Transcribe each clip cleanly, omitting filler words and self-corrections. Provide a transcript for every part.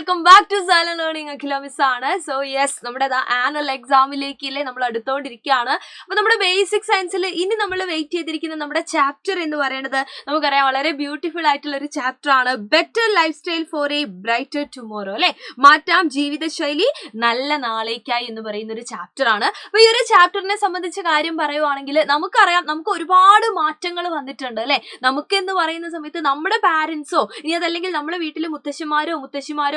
Welcome back to Silent Learning. Akhila miss ആണ്. So yes, നമ്മുടെ annual എക്സാമിലേക്കില്ലേ നമ്മൾ അടുത്തോണ്ടിരിക്കുകയാണ്. അപ്പൊ നമ്മുടെ ബേസിക് സയൻസിൽ ഇനി നമ്മൾ വെയിറ്റ് ചെയ്തിരിക്കുന്ന നമ്മുടെ ചാപ്റ്റർ എന്ന് പറയുന്നത് നമുക്കറിയാം വളരെ ബ്യൂട്ടിഫുൾ ആയിട്ടുള്ള ഒരു ചാപ്റ്റർ ആണ്. Better lifestyle for a brighter tomorrow, അല്ലെ? മാറ്റാം ജീവിതശൈലി നല്ല നാളേക്കായി എന്ന് പറയുന്ന ഒരു ചാപ്റ്റർ ആണ്. അപ്പൊ ഈ ഒരു ചാപ്റ്ററിനെ സംബന്ധിച്ച കാര്യം പറയുവാണെങ്കിൽ നമുക്കറിയാം നമുക്ക് ഒരുപാട് മാറ്റങ്ങൾ വന്നിട്ടുണ്ട്, അല്ലെ? നമുക്ക് എന്ന് പറയുന്ന സമയത്ത് നമ്മുടെ പാരന്റ്സോ ഇനി അതല്ലെങ്കിൽ നമ്മുടെ വീട്ടിൽ മുത്തശ്ശിമാരോ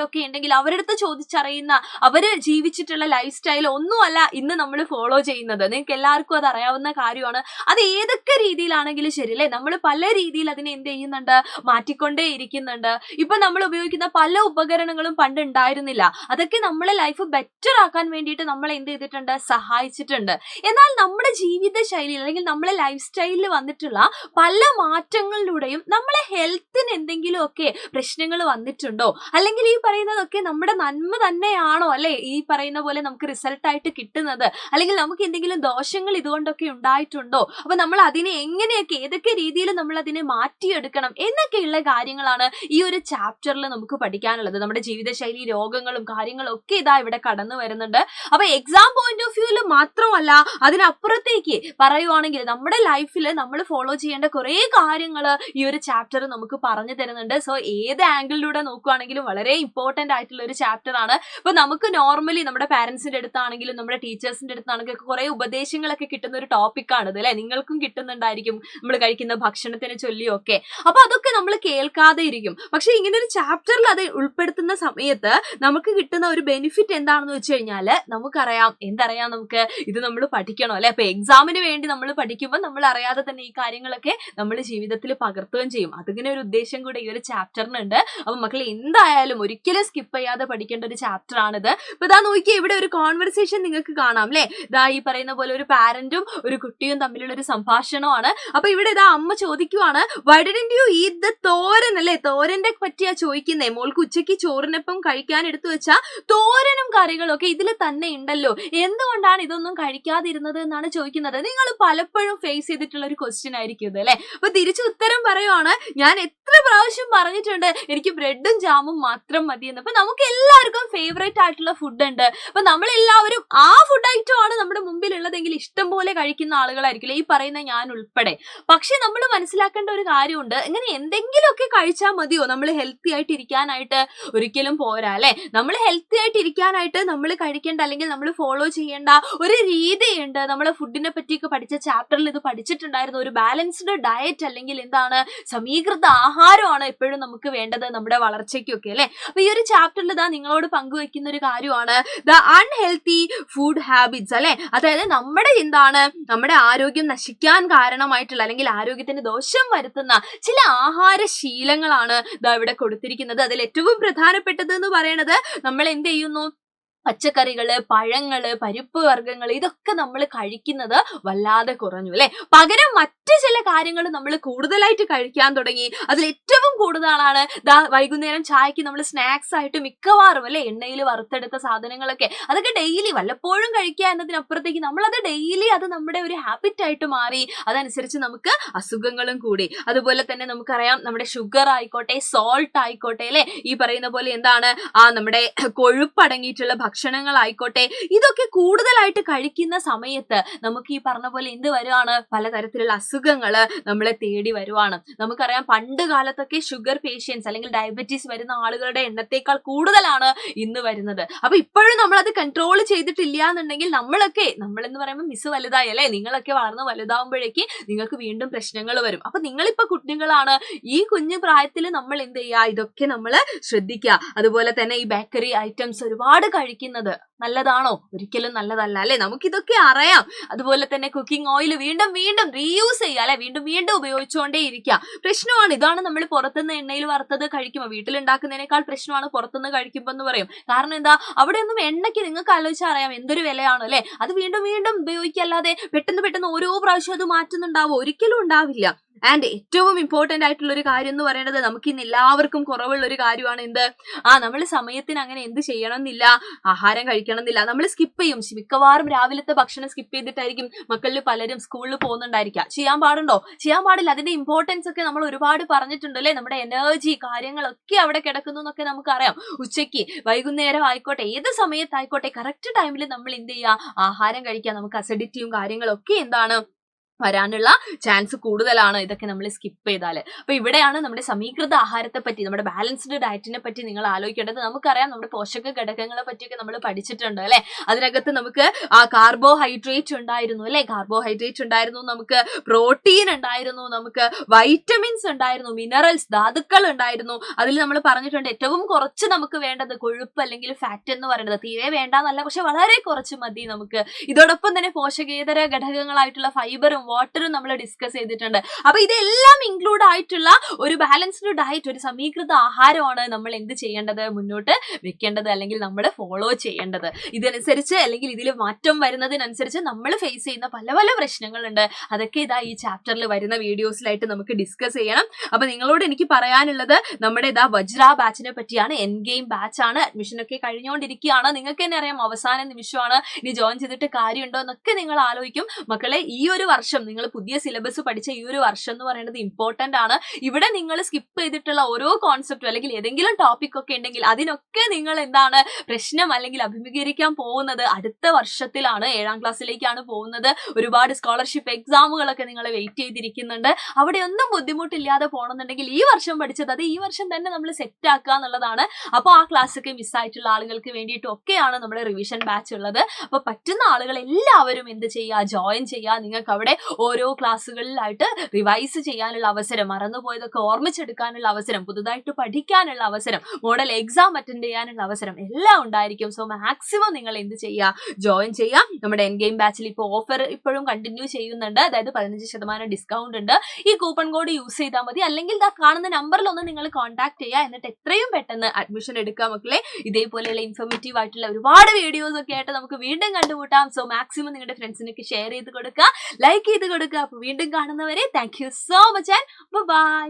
ഒക്കെ ഉണ്ടെങ്കിൽ അവരുടെ അടുത്ത് ചോദിച്ചറിയുന്ന അവര് ജീവിച്ചിട്ടുള്ള ലൈഫ് സ്റ്റൈൽ ഒന്നുമല്ല ഇന്ന് നമ്മൾ ഫോളോ ചെയ്യുന്നത്. നിങ്ങൾക്ക് എല്ലാവർക്കും അത് അറിയാവുന്ന കാര്യമാണ്. അത് ഏതൊക്കെ രീതിയിലാണെങ്കിലും ശരി, അല്ലെ? നമ്മൾ പല രീതിയിൽ അതിനെ എന്ത് ചെയ്യുന്നുണ്ട്, മാറ്റിക്കൊണ്ടേ ഇരിക്കുന്നുണ്ട്. ഇപ്പൊ നമ്മൾ ഉപയോഗിക്കുന്ന പല ഉപകരണങ്ങളും പണ്ട് ഉണ്ടായിരുന്നില്ല. അതൊക്കെ നമ്മളെ ലൈഫ് ബെറ്റർ ആക്കാൻ വേണ്ടിയിട്ട് നമ്മൾ എന്ത് ചെയ്തിട്ടുണ്ട്, സഹായിച്ചിട്ടുണ്ട്. എന്നാൽ നമ്മുടെ ജീവിത ശൈലിയിൽ അല്ലെങ്കിൽ നമ്മളെ ലൈഫ് സ്റ്റൈലിൽ വന്നിട്ടുള്ള പല മാറ്റങ്ങളിലൂടെയും നമ്മളെ ഹെൽത്തിന് എന്തെങ്കിലും ഒക്കെ പ്രശ്നങ്ങൾ വന്നിട്ടുണ്ടോ, അല്ലെങ്കിൽ ഈ പറയുന്നതൊക്കെ നമ്മുടെ നന്മ തന്നെയാണോ, അല്ലെ? ഈ പറയുന്ന പോലെ നമുക്ക് റിസൾട്ട് ആയിട്ട് കിട്ടുന്നത്, അല്ലെങ്കിൽ നമുക്ക് എന്തെങ്കിലും ദോഷങ്ങൾ ഇതുകൊണ്ടൊക്കെ ഉണ്ടായിട്ടുണ്ടോ? അപ്പൊ നമ്മൾ അതിനെ എങ്ങനെയൊക്കെ ഏതൊക്കെ രീതിയിൽ നമ്മൾ അതിനെ മാറ്റിയെടുക്കണം എന്നൊക്കെയുള്ള കാര്യങ്ങളാണ് ഈ ഒരു ചാപ്റ്ററിൽ നമുക്ക് പഠിക്കാനുള്ളത്. നമ്മുടെ ജീവിതശൈലി രോഗങ്ങളും കാര്യങ്ങളും ഒക്കെ ഇതാ ഇവിടെ കടന്നു വരുന്നുണ്ട്. അപ്പൊ എക്സാം പോയിന്റ് ഓഫ് വ്യൂവിൽ മാത്രമല്ല, അതിനപ്പുറത്തേക്ക് പറയുവാണെങ്കിൽ നമ്മുടെ ലൈഫിൽ നമ്മൾ ഫോളോ ചെയ്യേണ്ട കുറെ കാര്യങ്ങൾ ഈ ഒരു ചാപ്റ്റർ നമുക്ക് പറഞ്ഞു തരുന്നുണ്ട്. സോ ഏത് ആംഗിളിലൂടെ നോക്കുകയാണെങ്കിലും വളരെ ഇമ്പോർട്ടന്റ് ആയിട്ടുള്ള ഒരു ചാപ്റ്റർ ആണ്. ഇപ്പൊ നമുക്ക് നോർമലി നമ്മുടെ പാരന്റ്സിന്റെ അടുത്താണെങ്കിലും നമ്മുടെ ടീച്ചേഴ്സിന്റെ അടുത്താണെങ്കിലും കുറെ ഉപദേശങ്ങളൊക്കെ കിട്ടുന്ന ഒരു ടോപ്പിക് ആണിത്, അല്ലെ? നിങ്ങൾക്കും കിട്ടുന്നുണ്ടായിരിക്കും നമ്മൾ കഴിക്കുന്ന ഭക്ഷണത്തിനെ ചൊല്ലിയൊക്കെ. അപ്പൊ അതൊക്കെ നമ്മൾ കേൾക്കാതെ ഇരിക്കും. പക്ഷെ ഇങ്ങനെ ഒരു ചാപ്റ്ററിൽ അത് ഉൾപ്പെടുത്തുന്ന സമയത്ത് നമുക്ക് കിട്ടുന്ന ഒരു ബെനിഫിറ്റ് എന്താണെന്ന് വെച്ച് കഴിഞ്ഞാല് നമുക്കറിയാം, എന്തറിയാം, നമുക്ക് ഇത് നമ്മൾ പഠിക്കണം, അല്ലെ? അപ്പൊ എക്സാമിന് വേണ്ടി നമ്മൾ പഠിക്കുമ്പോൾ നമ്മൾ അറിയാതെ തന്നെ ഈ കാര്യങ്ങളൊക്കെ നമ്മൾ ജീവിതത്തിൽ പകർത്തുകയും ചെയ്യും. അതിങ്ങനെ ഒരു ഉദ്ദേശം കൂടെ ഈ ഒരു ചാപ്റ്ററിനുണ്ട്. അപ്പൊ മക്കൾ എന്തായാലും ഒരിക്കലും സ്കിപ്പ് ചെയ്യാതെ പഠിക്കേണ്ട ഒരു ചാപ്റ്റർ ആണിത്. ഇപ്പൊ ഇതാ നോക്കിയേ, ഇവിടെ ഒരു കോൺവെർസേഷൻ നിങ്ങൾക്ക് കാണാം, അല്ലെ? ഇതാ ഈ പറയുന്ന പോലെ ഒരു പാരന്റും ഒരു കുട്ടിയും തമ്മിലുള്ള ഒരു സംഭാഷണമാണ്. അപ്പൊ ഇവിടെ ഇതാ അമ്മ ചോദിക്കുവാണ്, why didn't you eat the thoran, അല്ലെ? തോരന്റെ പറ്റിയാ ചോദിക്കുന്നേ. മോൾക്ക് ഉച്ചയ്ക്ക് ചോറിനൊപ്പം കഴിക്കാൻ എടുത്തു വെച്ച തോരനും കറികളും ഒക്കെ ഇതിൽ തന്നെ ഉണ്ടല്ലോ, എന്തുകൊണ്ടാണ് ഇതൊന്നും കഴിക്കാതിരുന്നത് എന്നാണ് ചോദിക്കുന്നത്. നിങ്ങൾ പലപ്പോഴും ഫേസ് ചെയ്തിട്ടുള്ള ഒരു ക്വസ്റ്റ്യൻ ആയിരിക്കും ഇത്, അല്ലെ? അപ്പൊ തിരിച്ചു ഉത്തരം പറയുവാണ്, ഞാൻ എത്ര പ്രാവശ്യം പറഞ്ഞിട്ടുണ്ട് എനിക്ക് ബ്രെഡും ജാമും മാത്രം മതി എന്ന്. അപ്പൊ നമുക്ക് എല്ലാവർക്കും ഫേവറേറ്റ് ആയിട്ടുള്ള ഫുഡ് ഉണ്ട്. അപ്പൊ നമ്മളെല്ലാവരും ആ ഫുഡ് ഐറ്റം ആണ് നമ്മുടെ മുമ്പിൽ ഉള്ളതെങ്കിൽ ഇഷ്ടം പോലെ കഴിക്കുന്ന ആളുകളായിരിക്കില്ല, ഈ പറയുന്ന ഞാൻ ഉൾപ്പെടെ. പക്ഷെ നമ്മൾ മനസ്സിലാക്കേണ്ട ഒരു കാര്യമുണ്ട്, ഇങ്ങനെ എന്തെങ്കിലുമൊക്കെ കഴിച്ചാൽ മതിയോ നമ്മൾ ഹെൽത്തി ആയിട്ട് ഇരിക്കാനായിട്ട്? ഒരിക്കലും പോരാ, അല്ലെ? നമ്മൾ ഹെൽത്തി ആയിട്ട് ഇരിക്കാനായിട്ട് നമ്മൾ കഴിക്കേണ്ട അല്ലെങ്കിൽ നമ്മൾ ഫോളോ ചെയ്യേണ്ട ഒരു രീതിയുണ്ട്. നമ്മളെ ഫുഡിനെ പറ്റിയൊക്കെ പഠിച്ച ചാപ്റ്ററിൽ ഇത് പഠിച്ചിട്ടുണ്ടായിരുന്നു. ഒരു ബാലൻസ്ഡ് ഡയറ്റ് അല്ലെങ്കിൽ എന്താണ്, സമീകൃത ആഹാരമാണ് എപ്പോഴും നമുക്ക് വേണ്ടത് നമ്മുടെ വളർച്ചയ്ക്കൊക്കെ, അല്ലെ? അപ്പൊ ഈ ഒരു ചാപ്റ്ററിൽ ഇതാ നിങ്ങളോട് പങ്കുവെക്കുന്ന ഒരു കാര്യമാണ് ദ അൺഹെൽത്തി ഫുഡ് ഹാബിറ്റ്സ്, അല്ലെ? അതായത് നമ്മുടെ എന്താണ്, നമ്മുടെ ആരോഗ്യം നശിക്കാൻ കാരണമായിട്ടുള്ള അല്ലെങ്കിൽ ആരോഗ്യത്തിന് ദോഷം വരുത്തുന്ന ചില ആഹാര ശീലങ്ങളാണ് ഇതാ ഇവിടെ കൊടുത്തിരിക്കുന്നത്. അതിൽ ഏറ്റവും പ്രധാനപ്പെട്ടത് എന്ന് പറയുന്നത് നമ്മൾ എന്ത് ചെയ്യുന്നു, പച്ചക്കറികള്, പഴങ്ങള്, പരിപ്പ് വർഗ്ഗങ്ങൾ ഇതൊക്കെ നമ്മൾ കഴിക്കുന്നത് വല്ലാതെ കുറഞ്ഞു, അല്ലെ? പകരം മറ്റു ചില കാര്യങ്ങൾ നമ്മൾ കൂടുതലായിട്ട് കഴിക്കാൻ തുടങ്ങി. അതിൽ ഏറ്റവും കൂടുതലാണ് വൈകുന്നേരം ചായക്ക് നമ്മൾ സ്നാക്സ് ആയിട്ട് മിക്കവാറും, അല്ലെ, എണ്ണയിൽ വറുത്തെടുത്ത സാധനങ്ങളൊക്കെ അതൊക്കെ ഡെയിലി വല്ലപ്പോഴും കഴിക്കുക എന്നതിനപ്പുറത്തേക്ക് നമ്മളത് ഡെയിലി അത് നമ്മുടെ ഒരു ഹാബിറ്റ് ആയിട്ട് മാറി. അതനുസരിച്ച് നമുക്ക് അസുഖങ്ങളും കൂടി. അതുപോലെ തന്നെ നമുക്കറിയാം നമ്മുടെ ഷുഗർ ആയിക്കോട്ടെ, സോൾട്ട് ആയിക്കോട്ടെ, അല്ലെ? ഈ പറയുന്ന പോലെ എന്താണ് നമ്മുടെ കൊഴുപ്പടങ്ങിയിട്ടുള്ള ഭക്ഷണങ്ങളായിക്കോട്ടെ, ഇതൊക്കെ കൂടുതലായിട്ട് കഴിക്കുന്ന സമയത്ത് നമുക്ക് ഈ പറഞ്ഞ പോലെ എന്ത് വരുവാണ്, പലതരത്തിലുള്ള അസുഖങ്ങള് നമ്മളെ തേടി വരുവാണ്. നമുക്കറിയാം പണ്ട് കാലത്തൊക്കെ ഷുഗർ പേഷ്യൻസ് അല്ലെങ്കിൽ ഡയബറ്റീസ് വരുന്ന ആളുകളുടെ എണ്ണത്തേക്കാൾ കൂടുതലാണ് ഇന്ന് വരുന്നത്. അപ്പൊ ഇപ്പോഴും നമ്മളത് കൺട്രോൾ ചെയ്തിട്ടില്ല എന്നുണ്ടെങ്കിൽ നമ്മളെന്ന് പറയുമ്പോൾ മിസ് വലുതായി, അല്ലെ? നിങ്ങളൊക്കെ വളർന്ന് വലുതാവുമ്പോഴേക്ക് നിങ്ങൾക്ക് വീണ്ടും പ്രശ്നങ്ങൾ വരും. അപ്പൊ നിങ്ങളിപ്പോ കുട്ടികളാണ്, ഈ കുഞ്ഞു പ്രായത്തിൽ നമ്മൾ എന്ത് ചെയ്യുക, ഇതൊക്കെ നമ്മൾ ശ്രദ്ധിക്കുക. അതുപോലെ തന്നെ ഈ ബേക്കറി ഐറ്റംസ് ഒരുപാട് കഴിക്കുന്നത് നല്ലതാണോ? ഒരിക്കലും നല്ലതല്ല, അല്ലെ? നമുക്കിതൊക്കെ അറിയാം. അതുപോലെ തന്നെ കുക്കിംഗ് ഓയിൽ വീണ്ടും റീയൂസ് ചെയ്യുക, അല്ലെ? വീണ്ടും ഉപയോഗിച്ചുകൊണ്ടേ ഇരിക്കുക. പ്രശ്നമാണ്. ഇതാണ് നമ്മൾ പുറത്തുനിന്ന് എണ്ണയിൽ വറുത്തത് കഴിക്കുമ്പോൾ വീട്ടിലുണ്ടാക്കുന്നതിനേക്കാൾ പ്രശ്നമാണ് പുറത്തുനിന്ന് കഴിക്കുമ്പോൾ എന്ന് പറയും. കാരണം എന്താ, അവിടെ ഒന്നും എണ്ണയ്ക്ക് നിങ്ങൾക്ക് ആലോചിച്ചാൽ അറിയാം എന്തൊരു വിലയാണ്, അല്ലെ? അത് വീണ്ടും ഉപയോഗിക്കല്ലാതെ പെട്ടെന്ന് ഓരോ പ്രാവശ്യം അത് മാറ്റുന്നുണ്ടാവോ? ഒരിക്കലും ഉണ്ടാവില്ല. ആൻഡ് ഏറ്റവും ഇമ്പോർട്ടന്റ് ആയിട്ടുള്ള ഒരു കാര്യം എന്ന് പറയുന്നത് നമുക്ക് ഇന്ന് എല്ലാവർക്കും കുറവുള്ള ഒരു കാര്യമാണ് എന്ത്, നമ്മൾ സമയത്തിന് അങ്ങനെ എന്ത് ചെയ്യണം എന്നില്ല, ആഹാരം കഴിക്കണം എന്നില്ല, നമ്മൾ സ്കിപ്പ് ചെയ്യും. മിക്കവാറും രാവിലത്തെ ഭക്ഷണം സ്കിപ്പ് ചെയ്തിട്ടായിരിക്കും മക്കളിൽ പലരും സ്കൂളിൽ പോകുന്നുണ്ടായിരിക്കുക. ചെയ്യാൻ പാടുണ്ടോ? ചെയ്യാൻ പാടില്ല. അതിന്റെ ഇമ്പോർട്ടൻസ് ഒക്കെ നമ്മൾ ഒരുപാട് പറഞ്ഞിട്ടുണ്ട് അല്ലെ. നമ്മുടെ എനർജി കാര്യങ്ങളൊക്കെ അവിടെ കിടക്കുന്നു എന്നൊക്കെ നമുക്കറിയാം. ഉച്ചയ്ക്ക്, വൈകുന്നേരം ആയിക്കോട്ടെ, ഏത് സമയത്തായിക്കോട്ടെ, കറക്റ്റ് ടൈമിൽ നമ്മൾ എന്ത് ചെയ്യുക, ആഹാരം കഴിക്കുക. നമുക്ക് അസിഡിറ്റിയും കാര്യങ്ങളൊക്കെ എന്താണ് വരാനുള്ള ചാൻസ് കൂടുതലാണ് ഇതൊക്കെ നമ്മൾ സ്കിപ്പ് ചെയ്താൽ. അപ്പൊ ഇവിടെയാണ് നമ്മുടെ സമീകൃത ആഹാരത്തെ പറ്റി, നമ്മുടെ ബാലൻസ്ഡ് ഡയറ്റിനെ പറ്റി നിങ്ങൾ ആലോചിക്കേണ്ടത്. നമുക്കറിയാം നമ്മുടെ പോഷക ഘടകങ്ങളെ പറ്റിയൊക്കെ നമ്മൾ പഠിച്ചിട്ടുണ്ട് അല്ലെ. അതിനകത്ത് നമുക്ക് കാർബോഹൈഡ്രേറ്റ് ഉണ്ടായിരുന്നു അല്ലെ, കാർബോഹൈഡ്രേറ്റ് ഉണ്ടായിരുന്നു, നമുക്ക് പ്രോട്ടീൻ ഉണ്ടായിരുന്നു, നമുക്ക് വൈറ്റമിൻസ് ഉണ്ടായിരുന്നു, മിനറൽസ് ധാതുക്കൾ ഉണ്ടായിരുന്നു. അതിൽ നമ്മൾ പറഞ്ഞിട്ടുണ്ട് ഏറ്റവും കുറച്ച് നമുക്ക് വേണ്ടത് കൊഴുപ്പ് അല്ലെങ്കിൽ ഫാറ്റ് എന്ന് പറയുന്നത്. തീരെ വേണ്ടെന്നല്ല, പക്ഷെ വളരെ കുറച്ച് മതി നമുക്ക്. ഇതോടൊപ്പം തന്നെ പോഷകേതര ഘടകങ്ങളായിട്ടുള്ള ഫൈബറും വാട്ടറും നമ്മൾ ഡിസ്കസ് ചെയ്തിട്ടുണ്ട്. അപ്പൊ ഇതെല്ലാം ഇൻക്ലൂഡ് ആയിട്ടുള്ള ഒരു ബാലൻസ്ഡ് ഡയറ്റ്, ഒരു സമീകൃത ആഹാരമാണ് നമ്മൾ എന്ത് ചെയ്യേണ്ടത്, മുന്നോട്ട് വെക്കേണ്ടത്, അല്ലെങ്കിൽ നമ്മൾ ഫോളോ ചെയ്യേണ്ടത്. ഇതനുസരിച്ച് അല്ലെങ്കിൽ ഇതിൽ മാറ്റം വരുന്നതിനനുസരിച്ച് നമ്മൾ ഫേസ് ചെയ്യുന്ന പല പല പ്രശ്നങ്ങളുണ്ട്. അതൊക്കെ ഇതാ ഈ ചാപ്റ്ററിൽ വരുന്ന വീഡിയോസിലായിട്ട് നമുക്ക് ഡിസ്കസ് ചെയ്യണം. അപ്പൊ നിങ്ങളോട് എനിക്ക് പറയാനുള്ളത് നമ്മുടെ ഇതാ വജ്ര ബാച്ചിനെ പറ്റിയാണ്. എൻ ഗെയിം ബാച്ച് ആണ്. അഡ്മിഷൻ ഒക്കെ കഴിഞ്ഞുകൊണ്ടിരിക്കുകയാണ്. നിങ്ങൾക്ക് തന്നെ അറിയാം അവസാന നിമിഷമാണ്. ഇനി ജോയിൻ ചെയ്തിട്ട് കാര്യമുണ്ടോ എന്നൊക്കെ നിങ്ങൾ ആലോചിക്കും. മക്കളെ, ഈ ഒരു വർഷം നിങ്ങൾ പുതിയ സിലബസ് പഠിച്ച ഈ ഒരു വർഷം എന്ന് പറയുന്നത് ഇമ്പോർട്ടന്റ് ആണ്. ഇവിടെ നിങ്ങൾ സ്കിപ്പ് ചെയ്തിട്ടുള്ള ഓരോ കോൺസെപ്റ്റും അല്ലെങ്കിൽ ഏതെങ്കിലും ടോപ്പിക് ഒക്കെ ഉണ്ടെങ്കിൽ അതിനൊക്കെ നിങ്ങൾ എന്താണ് പ്രശ്നം അല്ലെങ്കിൽ അഭിമുഖീകരിക്കാൻ പോകുന്നത് അടുത്ത വർഷത്തിലാണ്. 7ാം ക്ലാസ്സിലേക്കാണ് പോകുന്നത്. ഒരുപാട് സ്കോളർഷിപ്പ് എക്സാമുകളൊക്കെ നിങ്ങൾ വെയിറ്റ് ചെയ്തിരിക്കുന്നുണ്ട്. അവിടെ ഒന്നും ബുദ്ധിമുട്ടില്ലാതെ പോകണമെന്നുണ്ടെങ്കിൽ ഈ വർഷം പഠിച്ചത് അത് ഈ വർഷം തന്നെ നമ്മൾ സെറ്റ് ആക്കുക എന്നുള്ളതാണ്. അപ്പോൾ ആ ക്ലാസ് ഒക്കെ മിസ്സായിട്ടുള്ള ആളുകൾക്ക് വേണ്ടിയിട്ടും ഒക്കെയാണ് നമ്മുടെ റിവിഷൻ ബാച്ച് ഉള്ളത്. അപ്പൊ പറ്റുന്ന ആളുകൾ എല്ലാവരും എന്ത് ചെയ്യുക, ജോയിൻ ചെയ്യുക. നിങ്ങൾക്ക് അവിടെ ഓരോ ക്ലാസ്സുകളിലായിട്ട് റിവൈസ് ചെയ്യാനുള്ള അവസരം, മറന്നുപോയതൊക്കെ ഓർമ്മിച്ചെടുക്കാനുള്ള അവസരം, പുതുതായിട്ട് പഠിക്കാനുള്ള അവസരം, മോഡൽ എക്സാം അറ്റൻഡ് ചെയ്യാനുള്ള അവസരം എല്ലാം ഉണ്ടായിരിക്കും. സോ മാക്സിമം നിങ്ങൾ എന്ത് ചെയ്യുക, ജോയിൻ ചെയ്യുക. നമ്മുടെ എൻ ഗെയിം ബാച്ചിൽ ഇപ്പോൾ ഓഫർ ഇപ്പോഴും കണ്ടിന്യൂ ചെയ്യുന്നുണ്ട്. അതായത് 15% ഡിസ്കൗണ്ട് ഉണ്ട്. ഈ കൂപ്പൺ കോഡ് യൂസ് ചെയ്താൽ മതി. അല്ലെങ്കിൽ കാണുന്ന നമ്പറിൽ ഒന്ന് നിങ്ങൾ കോൺടാക്ട് ചെയ്യുക. എന്നിട്ട് എത്രയും പെട്ടെന്ന് അഡ്മിഷൻ എടുക്കുക മക്കളെ. ഇതേപോലെയുള്ള ഇൻഫോർമേറ്റീവ് ആയിട്ടുള്ള ഒരുപാട് വീഡിയോസ് ഒക്കെ ആയിട്ട് നമുക്ക് വീണ്ടും കണ്ടുമുട്ടാം. സോ മാക്സിമം നിങ്ങളുടെ ഫ്രണ്ട്സിനൊക്കെ ഷെയർ ചെയ്ത് കൊടുക്കുക, ലൈക്ക് ചെയ്ത് കൊടുക്കുക. അപ്പൊ വീണ്ടും കാണുന്നവരെ thank you so much and by.